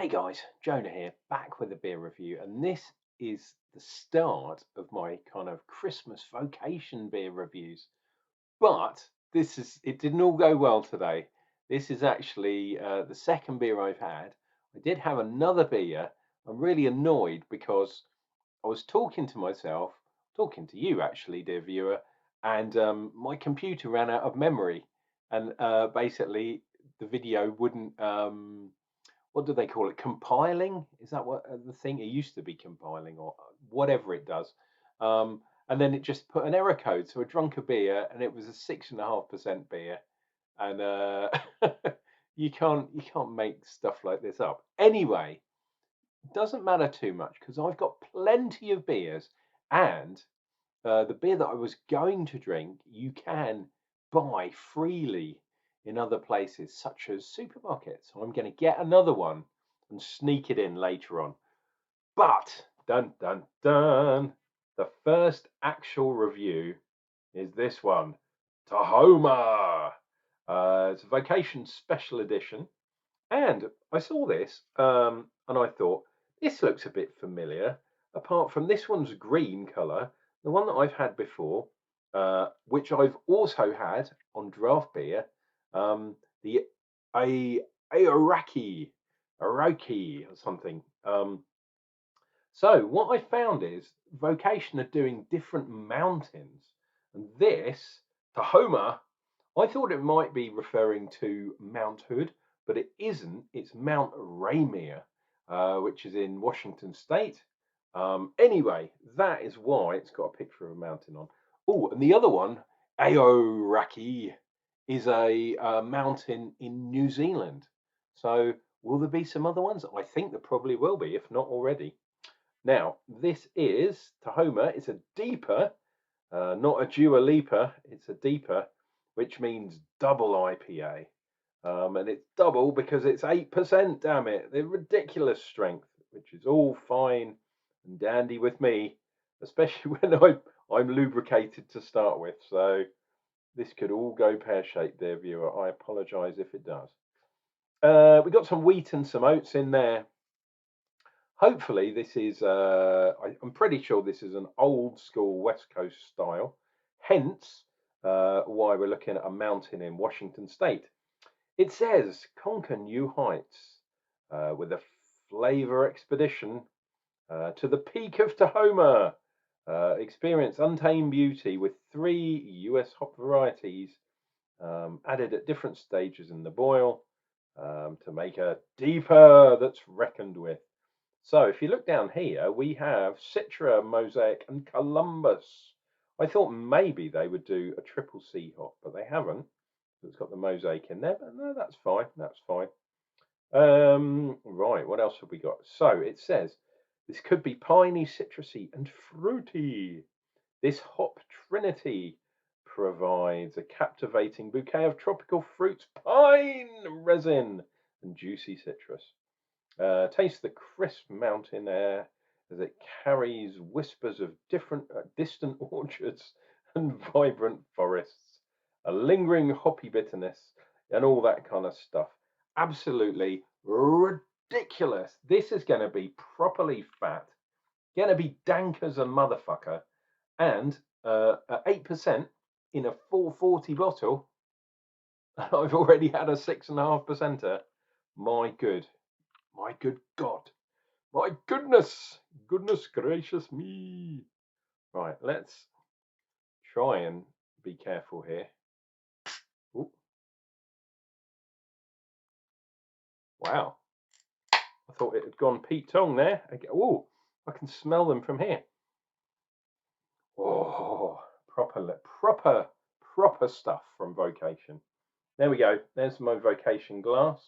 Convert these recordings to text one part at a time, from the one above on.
Hey guys, Jonah here, back with a beer review, and this is the start of my kind of Christmas vocation beer reviews. But it didn't all go well today. This is actually the second beer I've had. I did have another beer. I'm really annoyed because I was talking to myself, talking to you actually, dear viewer, and my computer ran out of memory, and basically the video wouldn't. What do they call it? Compiling? Is that what the thing? It used to be compiling or whatever it does. Um, and then it just put an error code. So I drunk a beer, and it was a 6.5% beer, and you can't make stuff like this up. Anyway, it doesn't matter too much because I've got plenty of beers, and the beer that I was going to drink, you can buy freely in other places, such as supermarkets. So I'm going to get another one and sneak it in later on. But, dun dun dun, the first actual review is this one, Tahoma. It's a Vocation Special Edition. And I saw this and I thought, this looks a bit familiar. Apart from this one's green colour, the one that I've had before, which I've also had on draft beer, the Aoraki, Aroki or something. So what I found is Vocation are doing different mountains, and this Tahoma, I thought it might be referring to Mount Hood, but it isn't. It's Mount Rainier, which is in Washington State. Anyway, that is why it's got a picture of a mountain on. Oh, and the other one, Aoraki, is a mountain in New Zealand. So will there be some other ones? I think there probably will be, if not already. Now, this is Tahoma. It's a DIPA, not a Dua Lipa. It's a DIPA, which means double IPA. And it's double because it's 8%, damn it. They're ridiculous strength, which is all fine and dandy with me, especially when I'm lubricated to start with. So this could all go pear-shaped, dear viewer. I apologise if it does. We got some wheat and some oats in there. Hopefully this is, I'm pretty sure this is an old school West Coast style, hence why we're looking at a mountain in Washington State. It says, conquer new heights with a flavor expedition to the peak of Tahoma. Experience untamed beauty with 3 US hop varieties added at different stages in the boil to make a deeper that's reckoned with. So if you look down here, we have Citra, Mosaic, and Columbus. I thought maybe they would do a triple C hop, but they haven't. It's got the Mosaic in there, but no, that's fine. That's fine. Right, what else have we got? So it says this could be piney, citrusy, and fruity. This hop trinity provides a captivating bouquet of tropical fruits, pine, resin, and juicy citrus. Taste the crisp mountain air as it carries whispers of distant orchards and vibrant forests, a lingering hoppy bitterness, and all that kind of stuff. Absolutely ridiculous. This is going to be properly fat, going to be dank as a motherfucker, and at 8% in a 440 bottle, I've already had a 6.5%er. My good God. My goodness gracious me. Right, let's try and be careful here. Ooh. Wow, I thought it had gone Pete Tong there. Oh, I can smell them from here. Oh, proper stuff from Vocation. There we go. There's my Vocation glass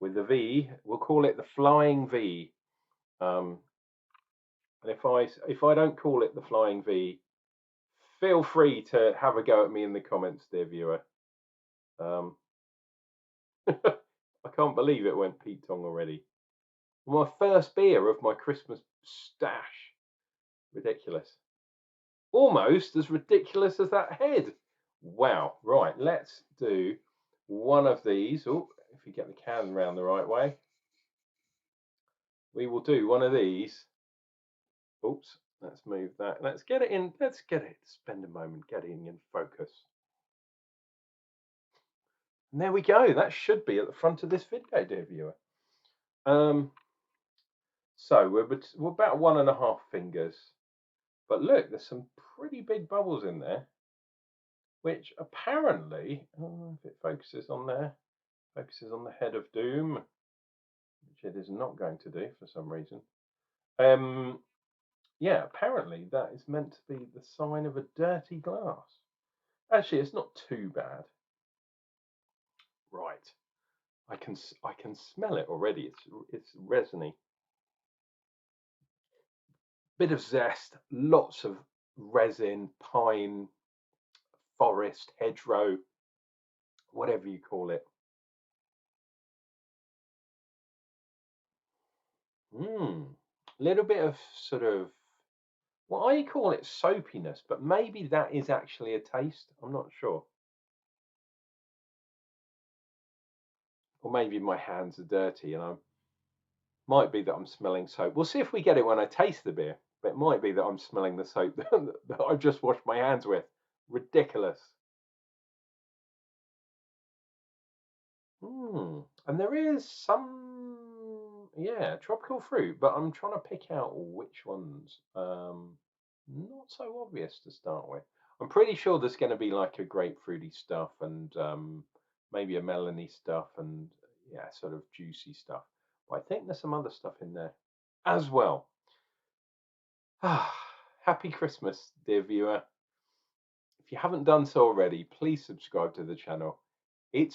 with the V. We'll call it the Flying V. And if I don't call it the Flying V, feel free to have a go at me in the comments, dear viewer. I can't believe it went Pete Tong already. My first beer of my Christmas stash. Ridiculous. Almost as ridiculous as that head. Wow. Right, let's do one of these. Oh, if you get the can round the right way. we will do one of these. Oops, let's move that. Let's get it in. Let's get it. Spend a moment getting in focus. And there we go. That should be at the front of this video, dear viewer. So we're about 1.5 fingers. But look, there's some pretty big bubbles in there, which apparently, if it focuses on there, focuses on the head of doom, which it is not going to do for some reason. Yeah, apparently that is meant to be the sign of a dirty glass. Actually, it's not too bad. Right, I can smell it already. It's resiny. Bit of zest, lots of resin, pine, forest, hedgerow, whatever you call it. Little bit of sort of, well, I call it soapiness, but maybe that is actually a taste. I'm not sure. Or maybe my hands are dirty and I might be that I'm smelling soap. We'll see if we get it when I taste the beer. But it might be that I'm smelling the soap that I've just washed my hands with. Ridiculous. And there is some, yeah, tropical fruit, but I'm trying to pick out which ones. Not so obvious to start with. I'm pretty sure there's going to be like a grapefruity stuff and maybe a melony stuff and yeah, sort of juicy stuff. But I think there's some other stuff in there as well. Happy Christmas, dear viewer. If you haven't done so already, please subscribe to the channel. It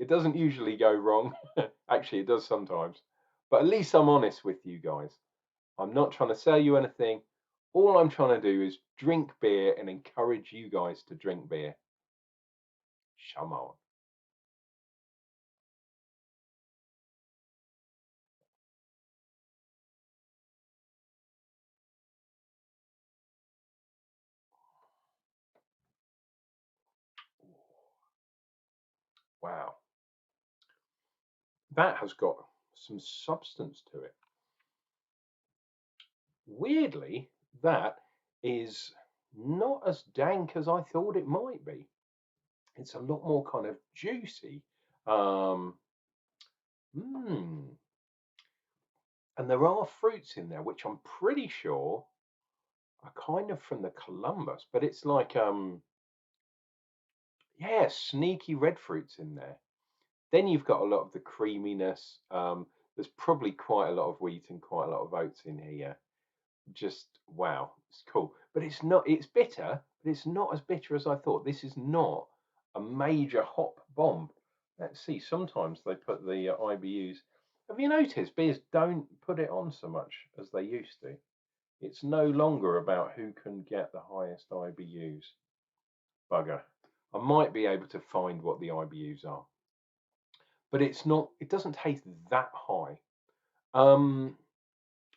doesn't usually go wrong. Actually, it does sometimes. But at least I'm honest with you guys. I'm not trying to sell you anything. All I'm trying to do is drink beer and encourage you guys to drink beer. Come on. Wow. That has got some substance to it. Weirdly, that is not as dank as I thought it might be. It's a lot more kind of juicy. And there are fruits in there, which I'm pretty sure are kind of from the Columbus, but it's like, yeah, sneaky red fruits in there. Then you've got a lot of the creaminess. There's probably quite a lot of wheat and quite a lot of oats in here. Just wow, it's cool. But it's bitter, but it's not as bitter as I thought. This is not a major hop bomb. Let's see, sometimes they put the IBUs. Have you noticed beers don't put it on so much as they used to? It's no longer about who can get the highest IBUs. Bugger. I might be able to find what the IBUs are. But it's not, it doesn't taste that high. And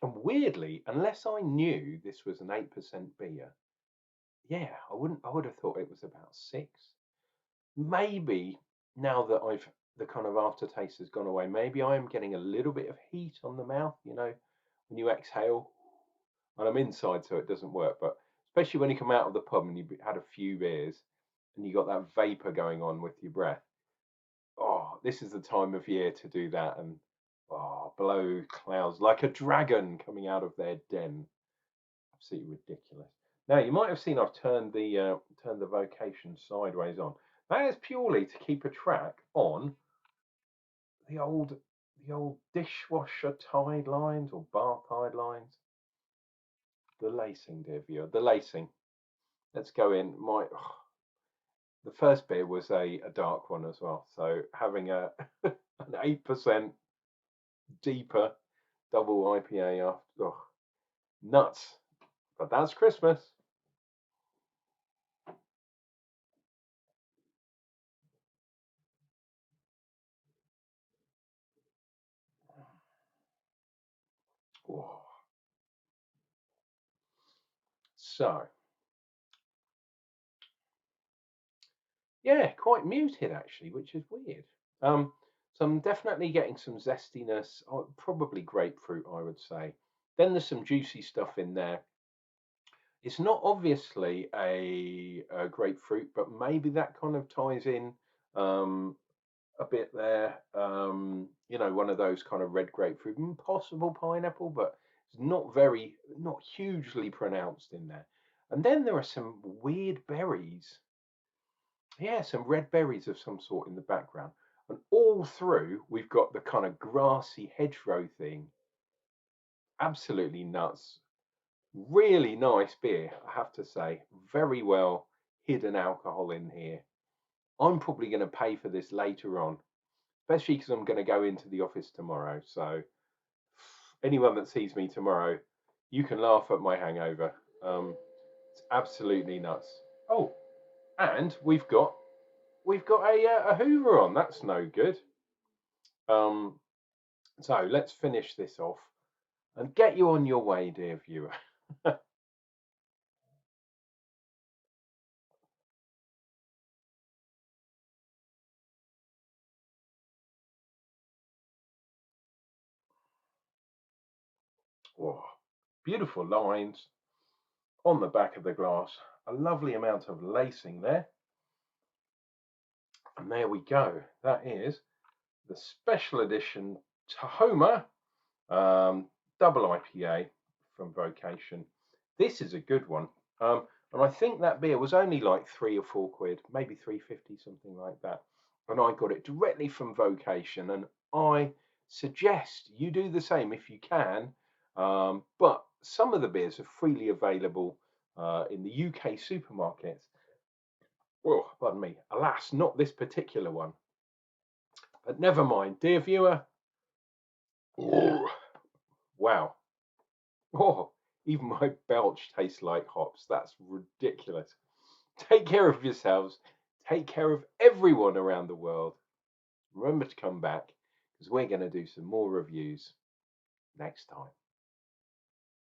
weirdly, unless I knew this was an 8% beer, yeah, I would have thought it was about 6. Maybe now that the kind of aftertaste has gone away, maybe I am getting a little bit of heat on the mouth, you know, when you exhale. And I'm inside, so it doesn't work. But especially when you come out of the pub and you've had a few beers and you got that vapor going on with your breath. Oh, this is the time of year to do that and blow clouds like a dragon coming out of their den. Absolutely ridiculous. Now you might have seen I've turned the Vocation sideways on. That is purely to keep a track on the old dishwasher tide lines or bar tide lines. The lacing, dear viewer, the lacing. Let's go in. The first beer was a dark one as well. So having an 8% DIPA double IPA after, nuts. But that's Christmas. Oh. So, yeah, quite muted actually, which is weird. I'm definitely getting some zestiness, probably grapefruit, I would say. Then there's some juicy stuff in there. It's not obviously a grapefruit, but maybe that kind of ties in um, a bit there. You know, one of those kind of red grapefruit, possible pineapple, but it's not hugely pronounced in there. And then there are some weird berries. Yeah, some red berries of some sort in the background. And all through, we've got the kind of grassy hedgerow thing. Absolutely nuts. Really nice beer, I have to say. Very well hidden alcohol in here. I'm probably going to pay for this later on, especially because I'm going to go into the office tomorrow. So anyone that sees me tomorrow, you can laugh at my hangover. It's absolutely nuts. Oh, and we've got a Hoover on. That's no good. Um, so let's finish this off and get you on your way, dear viewer. Oh, beautiful lines on the back of the glass. A lovely amount of lacing there. And there we go. That is the special edition Tahoma double IPA from Vocation. This is a good one. And I think that beer was only like £3 or £4, maybe 3.50, something like that. And I got it directly from Vocation, and I suggest you do the same if you can. But some of the beers are freely available in the UK supermarkets. Well, pardon me. Alas, not this particular one. But never mind, dear viewer. Oh, wow. Oh, even my belch tastes like hops. That's ridiculous. Take care of yourselves. Take care of everyone around the world. Remember to come back because we're going to do some more reviews next time.